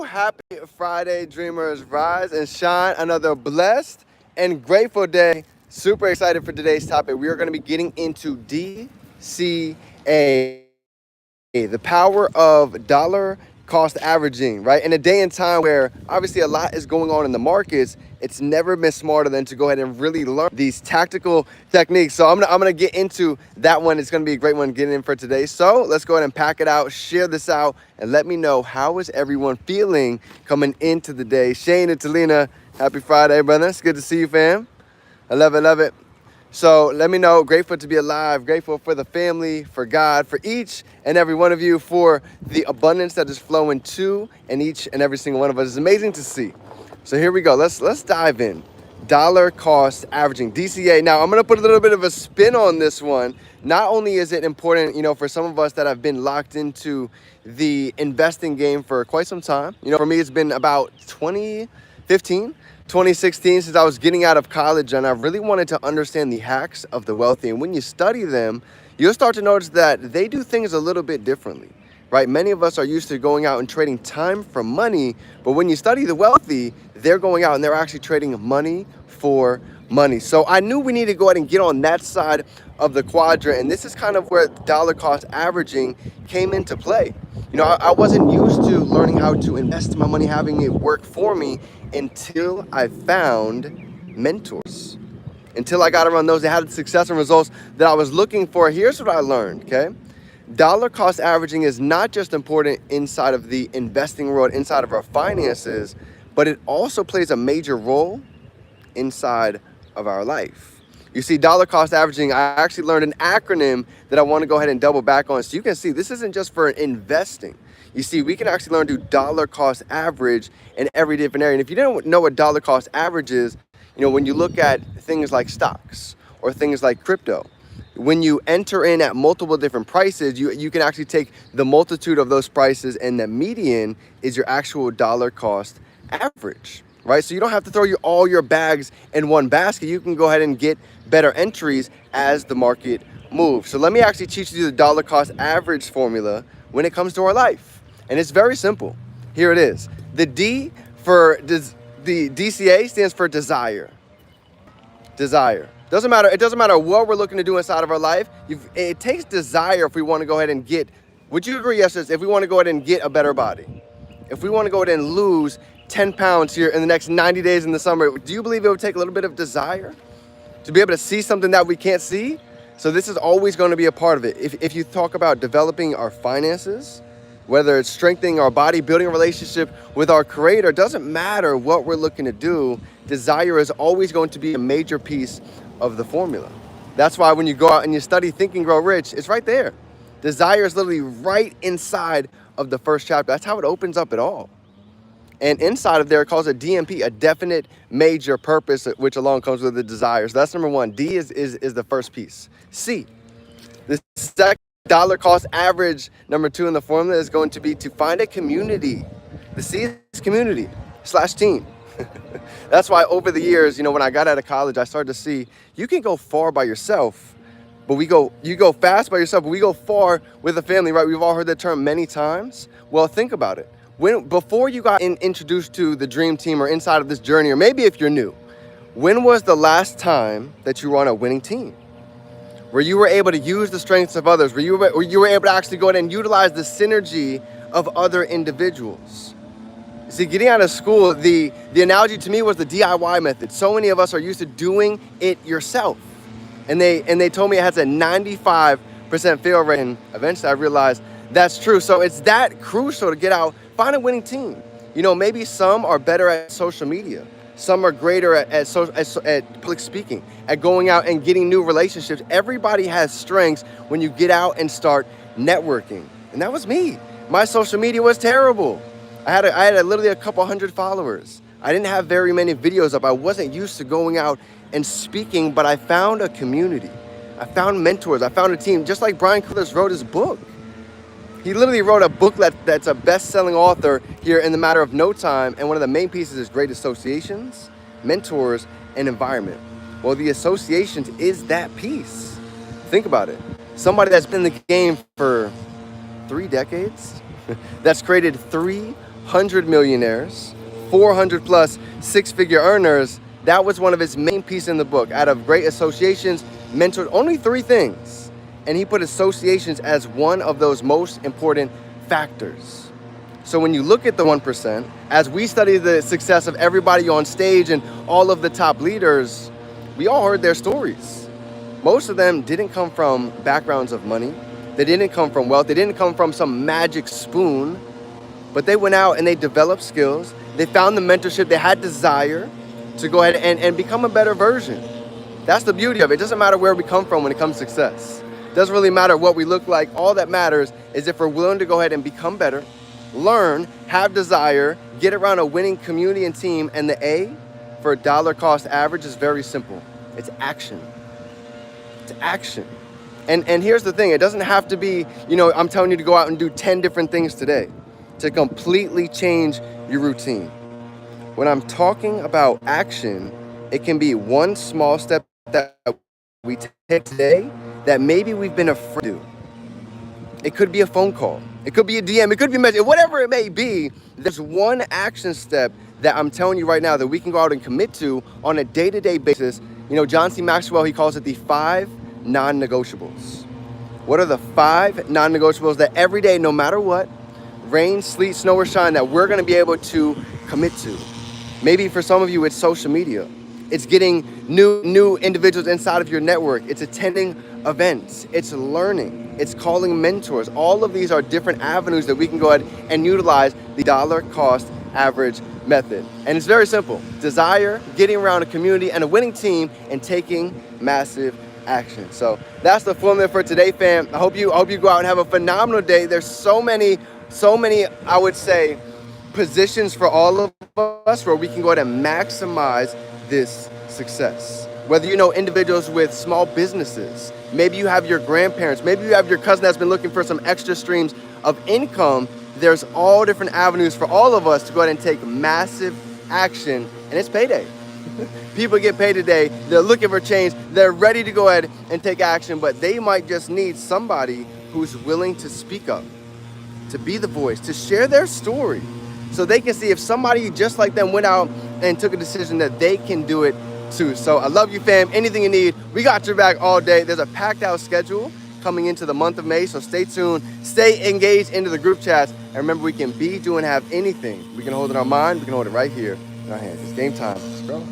Happy Friday, dreamers. Rise and shine. Another blessed and grateful day. Super excited for today's topic. We are going to be getting into DCA, the power of dollar cost averaging, right? In a day and time where obviously a lot is going on in the markets, it's never been smarter than to go ahead and really learn these tactical techniques. So I'm gonna get into that one. It's gonna be a great one getting in for today. So let's go ahead and pack it out, share this out, and let me know how is everyone feeling coming into the day. Shane and Talina, happy Friday, brother. It's good to see you, fam. I love it, love it. So let me know, grateful to be alive, grateful for the family, for God, for each and every one of you, for the abundance that is flowing to and each and every single one of us. It's amazing to see. So here we go. Let's dive in. Dollar cost averaging, DCA. Now I'm gonna put a little bit of a spin on this one. Not only is it important, for some of us that have been locked into the investing game for quite some time. For me, it's been about 2015. 2016, since I was getting out of college, and I really wanted to understand the hacks of the wealthy. And when you study them, you'll start to notice that they do things a little bit differently, right? Many of us are used to going out and trading time for money, but when you study the wealthy, they're going out and they're actually trading money for money. So I knew we needed to go ahead and get on that side of the quadrant, and this is kind of where dollar cost averaging came into play. I wasn't used to learning how to invest my money, having it work for me, until I found mentors, until I got around those that had the success and results that I was looking for. Here's what I learned, okay? Dollar cost averaging is not just important inside of the investing world, inside of our finances, but it also plays a major role inside of our life. You see, dollar cost averaging, I actually learned an acronym that I want to go ahead and double back on. So you can see this isn't just for investing. You see, we can actually learn to dollar cost average in every different area. And if you didn't know what dollar cost average is, when you look at things like stocks or things like crypto, when you enter in at multiple different prices, you can actually take the multitude of those prices, and the median is your actual dollar cost average, right? So you don't have to throw all your bags in one basket. You can go ahead and get better entries as the market moves. So let me actually teach you the dollar cost average formula when it comes to our life. And it's very simple. Here it is. The D for the DCA stands for desire. Desire. It doesn't matter what we're looking to do inside of our life. It takes desire if we want to go ahead and get, would you agree, yes, if we want to go ahead and get a better body? If we want to go ahead and lose 10 pounds here in the next 90 days in the summer, do you believe it would take a little bit of desire to be able to see something that we can't see? So this is always going to be a part of it. If you talk about developing our finances, whether it's strengthening our body, building a relationship with our creator, doesn't matter what we're looking to do, desire is always going to be a major piece of the formula. That's why when you go out and you study Think and Grow Rich, it's right there. Desire is literally right inside of the first chapter. That's how it opens up it all. And inside of there, it calls it DMP, a definite major purpose, which alone comes with the desire. So that's number one. D is the first piece. C, the second dollar cost average, number two in the formula, is going to be to find a community. The C is community / team. That's why over the years, when I got out of college, I started to see you can go far by yourself, but you go fast by yourself, but we go far with a family, right? We've all heard that term many times. Well, think about it. Before you got introduced to the dream team or inside of this journey, or maybe if you're new, when was the last time that you were on a winning team? Where you were able to use the strengths of others, where you were able to actually go ahead and utilize the synergy of other individuals. See, getting out of school, the analogy to me was the DIY method. So many of us are used to doing it yourself. And they told me it has a 95% fail rate, and eventually I realized that's true. So it's that crucial to get out, find a winning team. Maybe some are better at social media. Some are greater at public speaking, at going out and getting new relationships. Everybody has strengths when you get out and start networking. And that was me. My social media was terrible. I had literally a couple hundred followers. I didn't have very many videos up. I wasn't used to going out and speaking, but I found a community. I found mentors. I found a team, just like Brian Curtis wrote his book. He literally wrote a book that's a best-selling author here in the matter of no time, and one of the main pieces is great associations, mentors, and environment. Well, the associations is that piece. Think about it. Somebody that's been in the game for 3 decades, that's created 3 100 millionaires, 400 plus six-figure earners. That was one of his main pieces in the book. Out of great associations, mentored, only 3 things. And he put associations as one of those most important factors. So when you look at the 1%, as we study the success of everybody on stage and all of the top leaders, we all heard their stories. Most of them didn't come from backgrounds of money. They didn't come from wealth. They didn't come from some magic spoon, but they went out and they developed skills. They found the mentorship. They had desire to go ahead and become a better version. That's the beauty of it. It doesn't matter where we come from when it comes to success. It doesn't really matter what we look like. All that matters is if we're willing to go ahead and become better, learn, have desire, get around a winning community and team. And the A for dollar cost average is very simple. It's action. It's action. And here's the thing. It doesn't have to be, I'm telling you to go out and do 10 different things today to completely change your routine. When I'm talking about action, it can be one small step that we take today that maybe we've been afraid to do. It could be a phone call. It could be a DM. It could be a message. Whatever it may be, there's one action step that I'm telling you right now that we can go out and commit to on a day-to-day basis. John C. Maxwell, he calls it the 5 non-negotiables. What are the 5 non-negotiables that every day, no matter what, rain, sleet, snow, or shine, that we're going to be able to commit to? Maybe for some of you, it's social media. It's getting new individuals inside of your network. It's attending events. It's learning. It's calling mentors. All of these are different avenues that we can go ahead and utilize the dollar cost average method. And it's very simple. Desire, getting around a community and a winning team, and taking massive action. So that's the formula for today, fam. I hope you go out and have a phenomenal day. There's so many, I would say, positions for all of us where we can go ahead and maximize this success. Whether you know individuals with small businesses, maybe you have your grandparents, maybe you have your cousin that's been looking for some extra streams of income. There's all different avenues for all of us to go ahead and take massive action, and it's payday. People get paid today. They're looking for change. They're ready to go ahead and take action, but they might just need somebody who's willing to speak up, to be the voice, to share their story, so they can see if somebody just like them went out and took a decision that they can do it too. So I love you, fam. Anything you need, we got your back all day. There's a packed out schedule coming into the month of May, so stay tuned, stay engaged into the group chats, and remember, we can be, do, and have anything. We can hold it in our mind, we can hold it right here in our hands. It's game time, bro.